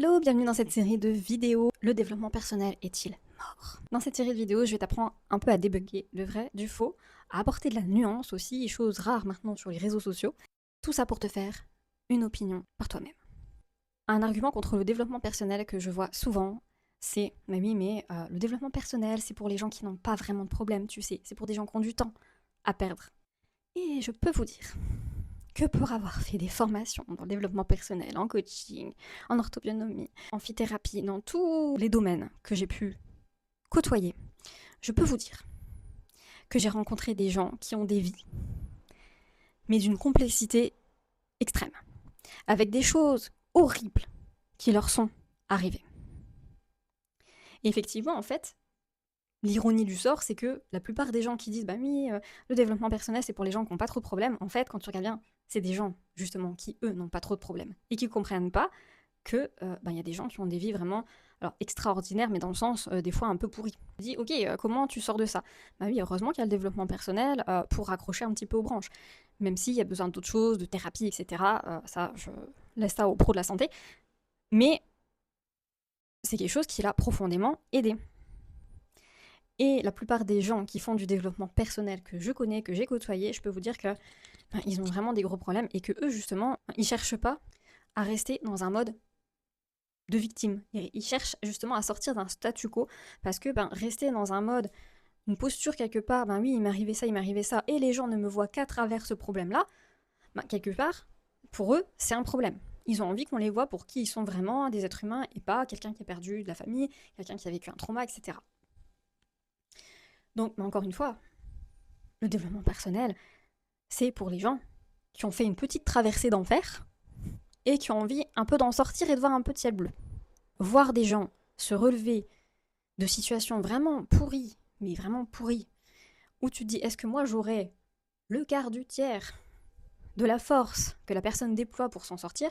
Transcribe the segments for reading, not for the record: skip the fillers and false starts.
Hello, bienvenue dans cette série de vidéos. Le développement personnel est-il mort? Dans cette série de vidéos, je vais t'apprendre un peu à débugger le vrai du faux, à apporter de la nuance aussi, chose rare maintenant sur les réseaux sociaux. Tout ça pour te faire une opinion par toi-même. Un argument contre le développement personnel que je vois souvent, c'est « mais oui, mais le développement personnel, c'est pour les gens qui n'ont pas vraiment de problème, tu sais, c'est pour des gens qui ont du temps à perdre. » Et je peux vous dire que pour avoir fait des formations dans le développement personnel, en coaching, en orthobionomie, en phytothérapie, dans tous les domaines que j'ai pu côtoyer, je peux vous dire que j'ai rencontré des gens qui ont des vies, mais d'une complexité extrême, avec des choses horribles qui leur sont arrivées. Et effectivement, en fait, l'ironie du sort, c'est que la plupart des gens qui disent « bah oui, le développement personnel, c'est pour les gens qui n'ont pas trop de problèmes », en fait, quand tu regardes bien, c'est des gens, justement, qui, eux, n'ont pas trop de problèmes et qui ne comprennent pas que y a des gens qui ont des vies vraiment alors, extraordinaires, mais dans le sens, des fois, un peu pourries. Tu dis « ok, comment tu sors de ça ?» Bah oui, heureusement qu'il y a le développement personnel pour raccrocher un petit peu aux branches. Même s'il y a besoin d'autres choses, de thérapie, etc. Ça, je laisse ça aux pros de la santé. Mais c'est quelque chose qui l'a profondément aidé. Et la plupart des gens qui font du développement personnel que je connais, que j'ai côtoyé, je peux vous dire que ils ont vraiment des gros problèmes et que eux, justement, ils cherchent pas à rester dans un mode de victime. Ils cherchent justement à sortir d'un statu quo parce que rester dans un mode, une posture quelque part, oui, il m'arrivait ça, et les gens ne me voient qu'à travers ce problème-là, quelque part, pour eux, c'est un problème. Ils ont envie qu'on les voit pour qui ils sont vraiment, des êtres humains, et pas quelqu'un qui a perdu de la famille, quelqu'un qui a vécu un trauma, etc. Donc, encore une fois, le développement personnel, c'est pour les gens qui ont fait une petite traversée d'enfer et qui ont envie un peu d'en sortir et de voir un peu de ciel bleu. Voir des gens se relever de situations vraiment pourries, mais vraiment pourries, où tu te dis, est-ce que moi j'aurais le quart du tiers de la force que la personne déploie pour s'en sortir?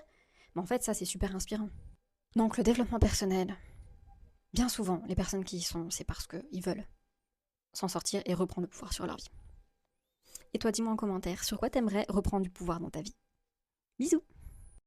Mais en fait, ça, c'est super inspirant. Donc, le développement personnel, bien souvent, les personnes qui y sont, c'est parce qu'ils veulent s'en sortir et reprendre le pouvoir sur leur vie. Et toi, dis-moi en commentaire sur quoi t'aimerais reprendre du pouvoir dans ta vie. Bisous!